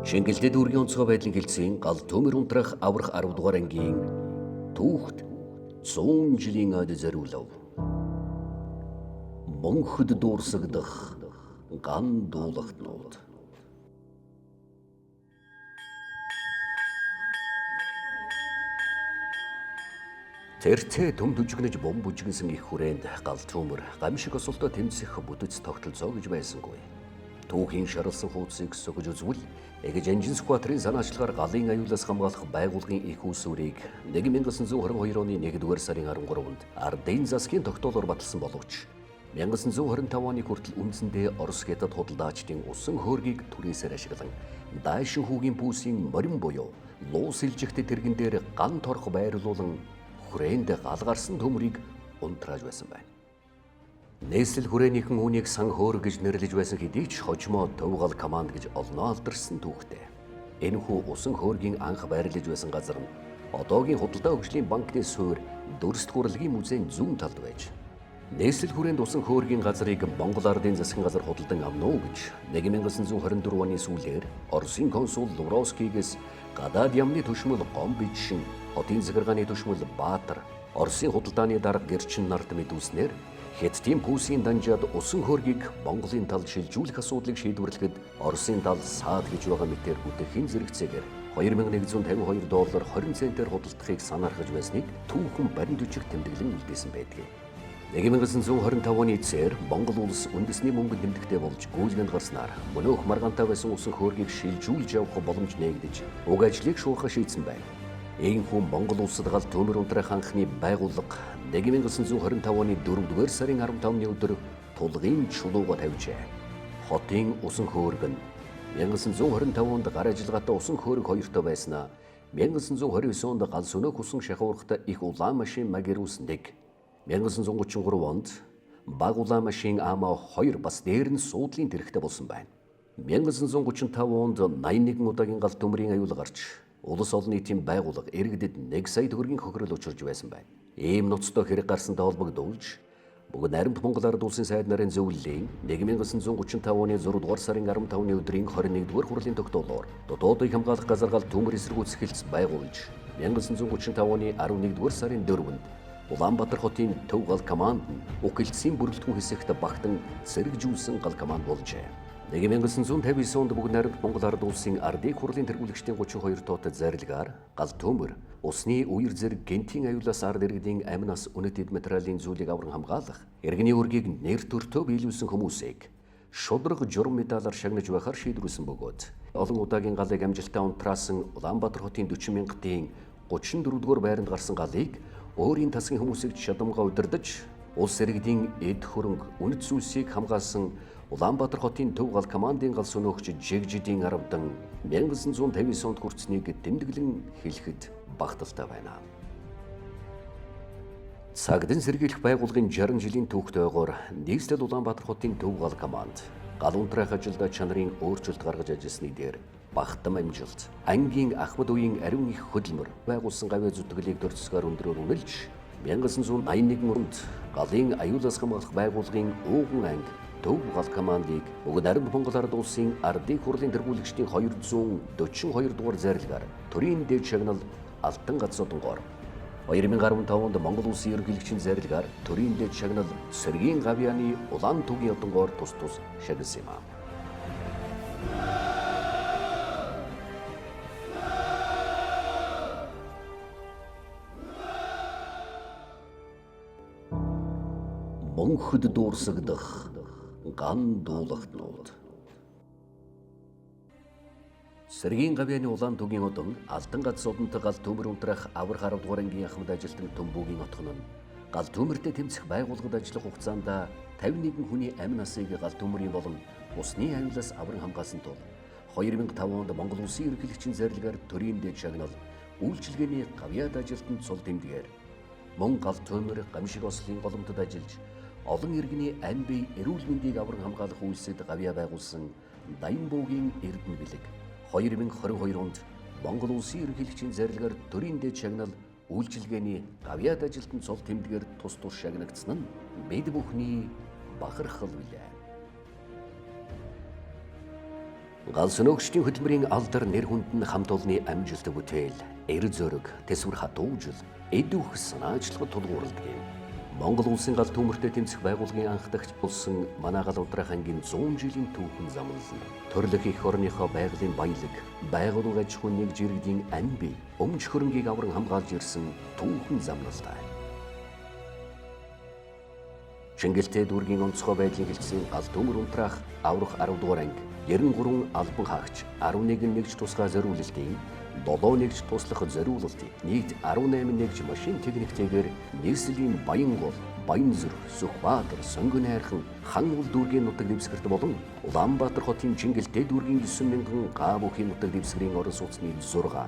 Шингэлдэд үргийн онцгой байдлын хэлцийн гал төмөр унтрах аврах 10 дугаар ангийн түүхт 100 жилийн ад зориулав. Монход дуурсагдах ган дуулахтнууд. Тэртээ төм дүжигнэж бом бүжигнсэн их хүрээнд гал төмөр гамшиг осолдоо тэмцэх бүтэц тогтолцоо гэж байсангүй. Түүхийн шаралсан хуудсыг сөхөж үзвэл эгэж Анжин скватрын санаачлагаар галын аюулаас хамгаалах байгууллагын их усүрийг 1922 оны 1-р сарын 13-нд Ардын засгийн тогтоолоор баталсан боловч 1925 оны хүртэл үндсэндээ Орос хятад худалдаачдын усан хөөргийг түрээсээр ашиглан Даашин хүүгийн пүүсийн морин буюу луу сэлжихтэй тэргэн дээр ган торох байрлуулан хүрээнд галгарсан төмрийг унтрааж байсан байна. Нээсэл хүрээнийхэн үүнийг сан хөөр гэж нэрлэж байсан хэдий ч хожимо Төвгал команд гэж олноо алдарсан түүхтэй. Энэхүү усан хөөргийн анх байрлаж байсан газар нь одоогийн худалдаа хөгжлийн банкны суурь Дүрст гурлагийн музейн зүүн талд байж нээсэл хүрээнд усан хөөргийн газрыг Монгол Ардын засгийн газар худалдан авна уу гэж 1924 оны сүүлээр Оросын консул Лавровскийгээс гадаад яамны төшмөл Гомбичшин, хотын захиргааны төшмөл Баатар, Оросын худалдааны дарга Герчин нарт мэдүүлснээр Хятадын пүүсийн данжаад усан хөөргийг Монголын талд шилжүүлэх асуудлыг шийдвэрлэхэд Оросын тал саад гэж байгаа мэтээр бүтэхийн зэрэгцээгээр $2152 20 центээр худалдахыг санаархаж байсныг түүхэн барин жүжиг тэмдэглэн үлдээсэн байдаг. 1925 оны эцээр Монгол улс үндэсний мөнгөнд тэмдэгтэй болж гүйлгэнд гарснаар мөнөөх маргаантай байсан усан хөөргийг шилжүүлж явах боломж нээгдэж уг ажлыг шуурхаа шийдсэн байна. Иймэрхүү Монгол улсад гал төмөр унтрах анхны байгууллага 1925 оны 4-р сарын 15-ны өдөр тулгын чулууга тавьжээ. Хотын усан хөөрг нь 1925 онд гар ажиллагаатай усан хөөрг хоёртой байснаа 1929 онд гал сөнөөх усан шахуурхтай их улаан машин Магирус 1, 1933 онд баг улаан машин Ама 2 бас дээр нь суудлын тэрэгтэй болсон байна. 1935 онд 81 удаагийн гал төмрийн аюул гарч улс олон нийтийн байгууллага иргэдэд 1 сая төгрөгийн хохирол учирж байсан байна. Ийм ноцтой хэрэг гарсантай холбогдуулж бүгд наримт Монгол Ард улсын сайд нарын зөвлөлийн 1935 оны 6-р сарын 15-ны өдрийн 21-р хурлын тогтоолоор дотоодыг хамгаалах газар гал төмөр эсэргүүцэх хэлц байгуулж 1935 оны 11-р сарын 4-нд Улаанбаатар хотын Төв гал команд нь Укэлцийн бүрэлдэхүүн хэсэгт багтан сэргэжүүлсэн гал команд болжээ. 1959 онд бүгд найрамд Монгол Ард улсын ардын хурлын тэргүүлэгчдийн 32 тоотой зарилгаар гал төмөр усны үер зэрэг гентийн аюулаас ард иргэдийн амнаас үнэт эд материалын зүйлийг авран хамгаалах иргэний үргийг нэр төртөө биелүүлсэн хүмүүсийг шудраг журам медалаар шагнаж байхаар шийдвэрлсэн бөгөөд олон удаагийн галыг амжилттай унтраасан Улаанбаатар хотын 40 мянгатын 34-р байранд гарсан галыг өөрийн тасгийн хүмүүсийг чадамгаа удирдах улс иргэдийн эд хөрөнгө үнэт зүйлсийг хамгаалсан Улаанбаатар хотын Төв гал командын гал сөнөөгч Жигжидийн Аравдан 1959 онд хүртсэнийг тэмдэглэн хэлэхэд багталтай байна. Цагдын сэргийлэх байгууллагын 60 жилийн түүхтэй ойгоор нийслэл Улаанбаатар хотын Төв гал команд гал унтраах ажилд чанарын өөрчлөлт гаргаж ажилласны дээр багтам амжилт, ангийн Ахмад үеийн ариун их хөдөлмөр байгуулсан гавьяа зүтгэлийг дөрцсгаар өндрөөр үнэлж 1981 онд галын аюулаас хамгаалах байгууллагын ууган анги Төв гал командыг бүгд наримт Монгол Ард улсын ардын хурлын тэргүүлэгчдийн 242 дугаар зарилгаар төрийн дээд шагнал Алтан гац содонгоор 2015 онд Монгол улсын ерөнхийлөгчийн зарилгаар төрийн дээд шагнал Сэргийн гавьяаны Улаан түгийн одонгоор тус шагнасан юм. Монход дуурсагдах ган дуулахтнууд. Сэргийн гавьяаны Улаан түгийн одон Алтан гац содонтой гал төмөр унтрах аврах 10 дугаар ангийн Ахмад ажилтан Төмбөгийн отхон нь гал төмөртэй тэмцэх байгууллагад ажиллах хугацаанд 51 хүний амь насыг гал төмөрийн болон усны аюулаас авран хамгаалсан тул 2005 онд Монгол улсын ерөнхийлөгчийн зарилгаар төрийн дээд шагнал үйлчилгээний гавьяад ажилтан цул тэмдгээр мөн гал төмөр гамшиг ослын голомтод ажиллаж олон иргэний амь бие эрүүл мэндийг авран хамгаалах үйлсэд гавьяа байгуулсан Дайнбуугийн Эрдэнэ бэлэг 2022 онд Монгол улсын ерөнхийлөгчийн зарилгаар төрийн дээд шагнал үйлчилгээний гавьяад ажилтан цол тэмдгээр тус шагнагдсан нь бид бүхний бахархал билээ. Галс өнөөгчдийн хөдөлмөрийн алдар нэр хүнд нь хамт олонны амжилт бүтээл, эр зөрөг, тэсвэр хатуужил, эд үх санаачлагад тулгуурладаг юм. Монгол улсын гал төмөртэй тэмцэх байгууллагын анхдагч болсон манай гал унтраах ангийн 100 жилийн түүхэн замлал. Төрлөх их орныхоо байгалийн баялаг, байгууллага аж ахуйн нэг жиргэдийн ам бий, өмч хөрөнгийг авран хамгаалж ирсэн түүхэн замналтай. Чингэлтэй дүүргийн онцгой байдлын хэлтсийн гал төмөр унтраах аврах 10 дугаар анги, 93 албан хаагч, 11 нэгж тусгай зориулалтын 7 нэгж туслах зориулалтын нийт 18 нэгж машин техниктэйгээр нийслэлийн Баянгол, Баянзүр, Сүхбаатар, Сонгон хайрхан, хан ул дүүргийн нутаг дэвсгэрт болон Улаанбаатар хотын Чингэлтэй дүүргийн 9000 га бүхий нутаг дэвсгэрийн орон сууцны 6,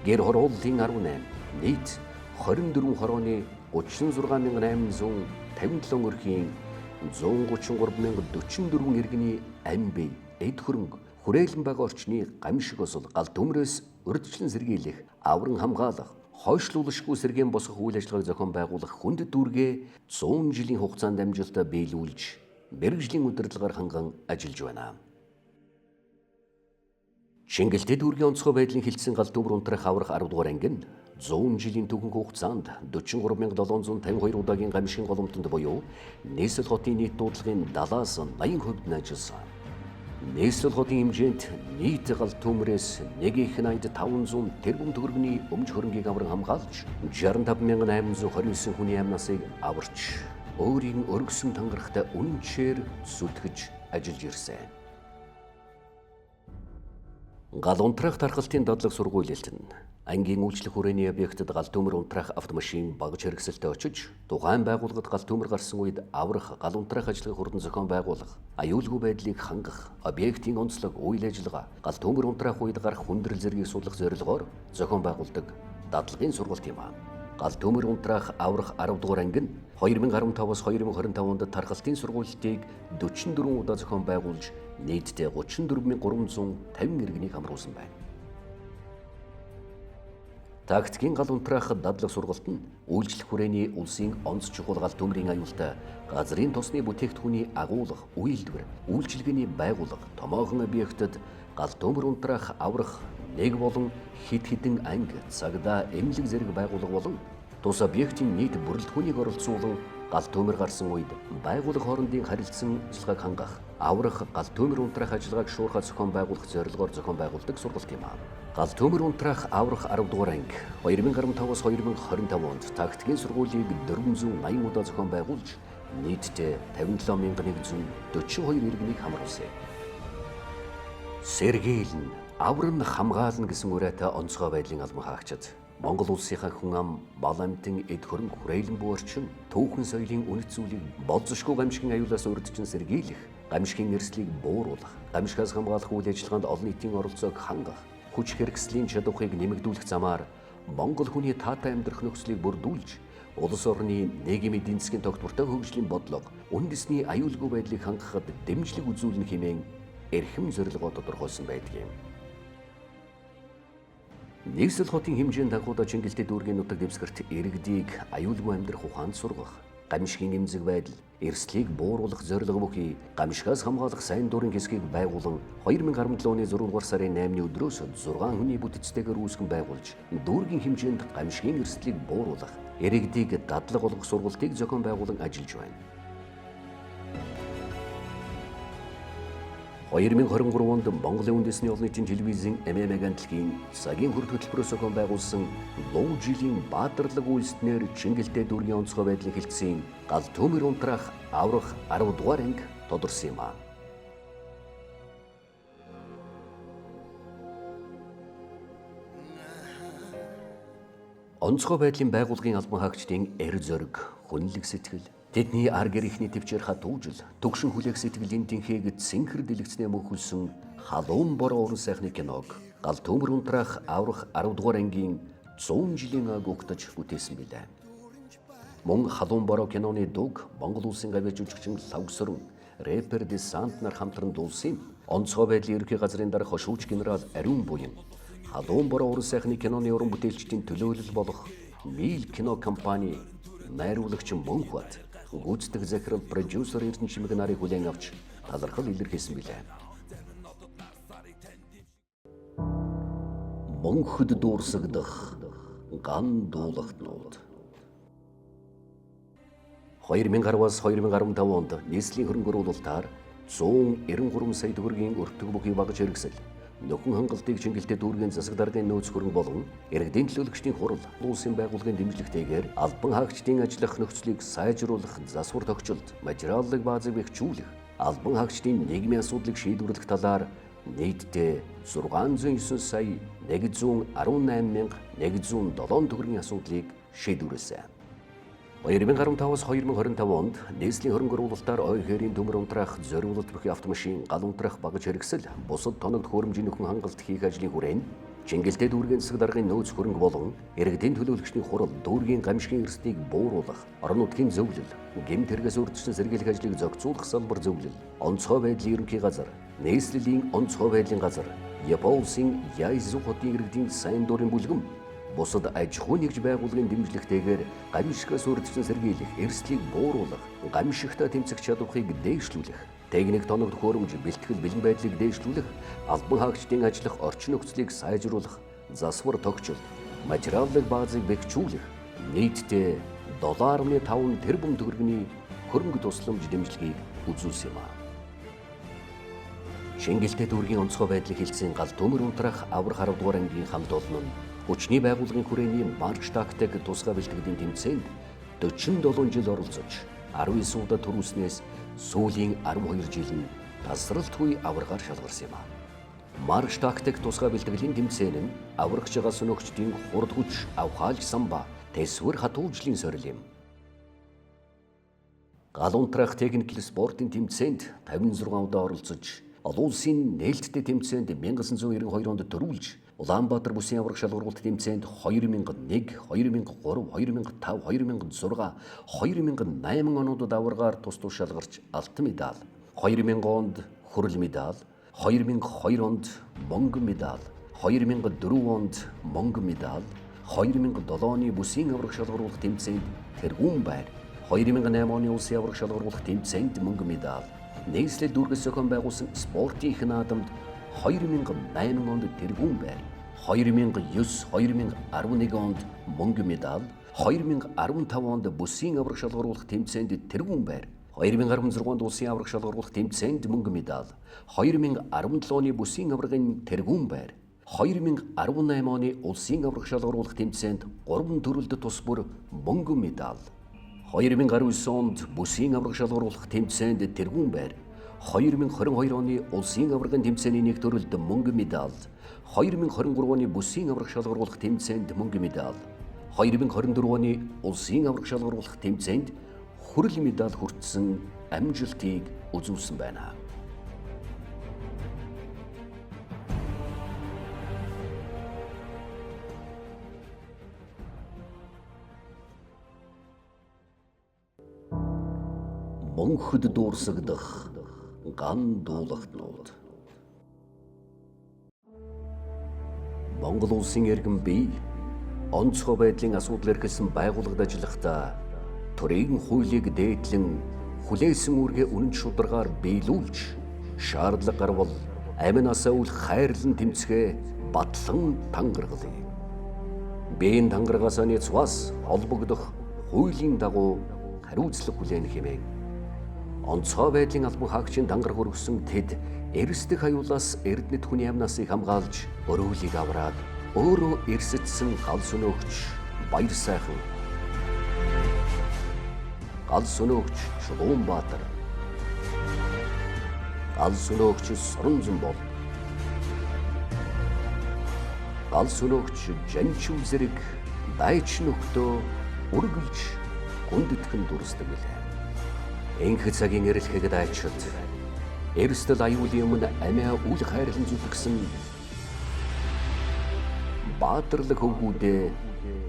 гэр хорооллын 18, нийт 24 хорооны 36857 өрхийн 133,044 иргэний ам бий, эд хөрөнгө, хүрээлэн бага орчны гамшиг осол гал төмрөөс урьдчилан сэргийлэх, авран хамгаалах, хойшлуулшгүй сэргээн босгох үйл ажиллагааг зохион байгуулах хүнд дүүргээ 100 жилийн хугацаанд амжилттай биелүүлж, мэргэжлийн удирдлагаар ханган ажиллаж байна. Чингэлтэй дүүргийн онцгой байдлын хэлтсэн гал төмөр унтраах аврах 10 дугаар анги нь 100 жилийн түүхэн хугацаанд 43752 удаагийн гамшигын голомтонд буюу нийслэл хотын нийт дуудлагын 70-80% нь ажилласан. Нийслэл хотын хэмжээнд нийт гал төмрөөс 1,500 тэрбум төгрөгийн өмч хөрөнгийг авран хамгаалж 65829 хүний амь насыг аварч өөрийн өргөсөн тангарахтай үнэнчээр зүтгэж ажиллаж ирсэн. Гал унтраах тархалтын дадлаг сургуулилт нь ангийн үйлчлэх хүрээний объектэд гал төмөр унтраах автомашин багж хэрэгсэлтэй очиж тухайн байгууллагад гал төмөр гарсан үед аврах гал унтраах ажлыг хурдан зохион байгуулах, аюулгүй байдлыг хангах, объектийн онцлог үйл ажиллагаа, гал төмөр унтраах үед гарах хүндрэл зэргийг судлах зорилгоор зохион байгуулдаг дадлагын сургалт юм аа. Гал төмөр унтраах аврах 10 дугаар анги нь 2015-аас 2025 онд тархалтын сургуулилтыг 44 удаа зохион байгуулж нийтдээ 34,350 иргэнийг хамруулсан байна. Тактикийн гал унтраах дадлаг сургалт нь үйлчлэх хүрээний улсын онц чухал гал төмрийн аюултай газрын тосны бүтээгдэхүүний агуулга, үйлдвэр, үйлчилгээний байгууллага, томоохон объектэд гал төмөр унтраах аврах нэг болон хэд хэдэн анги, цагдаа, эмнэлэг зэрэг байгууллага болон тус объектын нийт бүрэлдэхүүнийг оролцуулан гал төмөр гарсан үед байгууллага хоорондын харилцан ажиллагааг хангах, аврах гал төмөр унтраах ажиллагааг шуурхай зохион байгуулах зорилгоор зохион байгуулдаг сургалт юм аа. Гал төмөр унтраах аврах 10 дугаар анги 2015-аас 2025 онд тактикийн сургуулийг 480 удаа зохион байгуулж нийтдээ 57,142 иргэнийг хамруулсан. Сэргийлнэ, авран хамгаална гэсэн үрээтэй онцгой байдлын албан хаагчид Монгол улсынхаа хүн ам, мал амьтан, эд хөрөнгө, хүрээлэн буй орчин, түүхэн соёлын үнэт зүйлийг болзошгүй гамшигын аюулаас урьдчилан сэргийлэх, гамшигын эрсдлийг бууруулах, гамшигаас хамгаалах үйл ажиллагаанд олон нийтийн оролцоог хангах, хүч хэрэгслийн чадварыг нэмэгдүүлэх замаар Монгол хүний таатай амьдрах нөхцөлийг бүрдүүлж, улс орны нийгмийн эдийн засгийн тогтвортой хөгжлийн бодлого, үндэс дэсний аюулгүй байдлыг хангахад дэмжлэг үзүүлнэ хэмээн эрхэм зорилгоо тодорхойлсон байдаг юм. Нийслэл хотын хэмжээнд анхудаа Чингэлтэй дүүргийн нутаг дэвсгэрт иргэдийг аюулгүй амьдрах ухаанд сургах, гамшигын эмзэг байдал, эрсдлийг бууруулах зорилго бүхий гамшигаас хамгаалах сайн дурын хэсгийг байгуулан 2017 оны 6 дугаар сарын 8-ны өдрөөс 6 хүний бүтэцтэйгээр үүсгэн байгуулж дүүргийн хэмжээнд гамшигын эрсдлийг бууруулах, иргэдийг дадлаг болгох сургалтыг зохион байгуулан ажиллаж байна. 2023 онд Монголын үндэсний олон нийтийн телевизийн ММ агентлагийн цагийн хүрд хөтөлбөрөөс зохион байгуулсан луу жилийн баатарлаг үйлснээр Чингэлтэй дүүргийн онцгой байдлыг хэлтсэн гал төмөр унтраах аврах 10 дугаар анги тодорсон юм аа. Онцгой байдлын байгууллагын албан хаагчдын эр зориг, хүнлэг сэтгэл, тэдний ар гэрийнхний төвчээр хатуужил, төгшин хүлээх сэтгэлийн тэнхээг цэнхэр дэлгэцнээ мөнхөлсөн халуун бороо уран сайхны киног гал төмөр унтраах аврах 10 дугаар ангийн 100 жилийн аг угтаж бүтээсэн билээ. Мөн халуун бороо киноны дуг Монгол улсын гавьяа жүжигчин Лавгсорн, рэпер Десант нар хамтран дуулсан онцгой байдлын ерөнхий газрын дарга хошууч генерал Ариун буян халуун бороо уран сайхны киноны уран бүтээлчдийн төлөөлөл болох Мил кино компани найруулагч Мөнхбат гүйцэтгэх захирал продюсер Эрдэнэ Чимэг нарыг хүлээн авч талархал илэрхийлсэн билээ. Монход дуурсагдах ган дуулахтнууд. 2010-аас 2015 онд нийслэлийн хөрөнгө оруулалтаар 193 сая төгрөгийн өртөг бүхий багаж хэрэгсэл, нөхөн хангалтыг чиглэлтэй дүүргийн засаг даргын нөөц хөрөнгө болон иргэдийн төлөөлөгчдийн хурал, улсын байгууллагын дэмжлэгтэйгээр албан хаагчдын ажиллах нөхцөлийг сайжруулах, засвар тогтцолд материаллык баазыг бэхжүүлэх, албан хаагчдын нийгмийн асуудлыг шийдвэрлэх талаар нийтдээ 609 сая 118,107 төгрөгийн асуудлыг шийдвэрлэсэн. 2015-аас 2025 онд нийслэлийн хөрөнгө оруулалтаар ой хээрийн төмөр унтраах, зориулалт бүхий автомашин, гал унтраах багаж хэрэгсэл, бусад тоногд хөрөмжийн нөхөн хангалт хийх ажлын хүрээнд чиглэлтэй дүүргийн засаг даргын нөөц хөрөнгө болон иргэдийн төлөөлөгчдийн хурал, дүүргийн гамшигын эрсдийг бууруулах, орон нутгийн зөвлөл, гэмт хэрэгээс урьдчилан сэргийлэх ажлыг зохицуулах салбар зөвлөл, онцгой байдлын ерөнхий газар, нийслэлийн онцгой байдлын газар, Япон улсын Яйзу хотын иргэдийн сайн дурын бүлгэм, бусад аж ахуй нэгж байгууллагын дэмжлэгтэйгээр гамшигаас урьдчилан сэргийлэх, эрсдлийг бууруулах, гамшигтай тэмцэх чадварыг дээшлүүлэх, техник тоногд хөрөмж, бэлтгэл бэлэн байдлыг дээшлүүлэх, албан хаагчдын ажиллах орчин нөхцөлийг сайжруулах, засвар тогтцол, материаллык баазыг бэхжүүлэх, нийтдээ $7.5 тэрбум төгрөгийн хөрөнгө тусламж дэмжлэгийг үзүүлсэн юм. Шингэлтэй дүүргийн онцгой байдлыг хэлсэн гал төмөр унтраах аврах 10 дугаар ангийн хамт олон нь хүчний байгууллагын хүрээний марш тактик тусгай бэлтгэлийн тэмцээнд 47 жил оролцож 19 удаа төрүүлснээс сүүлийн 12 жил нь тасралтгүй аваргаар шалгарсан юм. Марш тактик тусгай бэлтгэлийн тэмцээн нь аврагч байгаа сүнөгчдийн хурд хүч, авхаалж самба, тэсвэр хатуужлын сорил юм. Гал унтраах техникэл спортын тэмцээнд 56 удаа оролцож, олон улсын нээлттэй тэмцээнд 1992 онд төрүүлж, Улаанбаатар бүсийн аврах шалгаруулалт тэмцээнд 2001, 2003, 2005, 2006, 2008 онуудад аваргаар тус шалгарч алтан медаль, 2000 онд хүрэл медаль, 2002 онд мөнгөн медаль, 2004 онд мөнгөн медаль, 2007 оны бүсийн аврах шалгаруулалт тэмцээнд тэргүүн байр, 2008 оны улсын аврах шалгаруулалт тэмцээнд мөнгөн медаль, нийслэл дүүргээс зохион байгуулсан спортын их наадамд 2008 онд тэргүүн байр, 2009-2011 онд мөнгөн медаль, 2015 онд бүсийн аврах шалгаруулах тэмцээнд тэргүүн байр, 2016 онд улсын аврах шалгаруулах тэмцээнд мөнгөн медаль, 2017 оны бүсийн аврагын тэргүүн байр, 2018 оны улсын аврах шалгаруулах тэмцээнд 3 төрөлд тус бүр мөнгөн медаль, 2019 онд бүсийн аврах шалгаруулах тэмцээнд тэргүүн байр, 2022 оны улсын аврагын тэмцээний нэг төрөлд мөнгөн медаль, 2023 оны бүсийн аврах шалгаруулах тэмцээнд мөнгөн медаль, 2024 оны улсын аврах шалгаруулах тэмцээнд хүрэл медаль хүртсэн амжилтыг үзүүлсэн байна. Монход дуурсагдах ган дуулахтнууд. Монгол улсын иргэн бие онцгой байдлын асуудал эрхэлсэн байгууллагад ажиллахдаа төрийн хуулийг дээдлэн хүлээсэн үүргээ үнэн шударгаар биелүүлж, шаардлага гарвал амин асаа үл хайрлан тэмцэхээ батлан тангаргалъя. Биеийн тангарагаас нэцвас холбогдох хуулийн дагуу хариуцлага хүлээн хэмээн онцгой байдлын албан хаагчийн дангараг өргөсөн тэд эрсдэх хаюулаас эрдэнэт хүний амнасыг хамгаалж өрөөлийг авраад өөрөө эрсэтсэн гал сүнөөгч Баяр сайхан, гал сүнөөгч Чулуунбаатар, гал сүнөөгч Соронзонбол, гал сүнөөгч Жанчив зэрэг дайч нөхдөө үргэлж гүндэтгэн дурсдаг билээ. Энх цагийн эрэлхэг дайчид эрсдэл аюулын өмнө амиа үл хайрлан зүтгэсэн баатарлаг хөвгүүдээ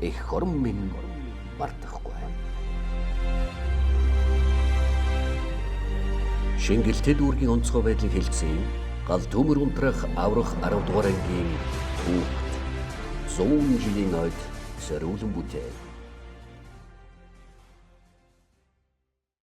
их хорон минь мартахгүй. Шингэлтэй дүүргийн онцгой байдлыг хэлцэн гал төмөр унтрах аврах 10 дугаар ангийн түүх 100 жилийн ойд зориулан бүтээн.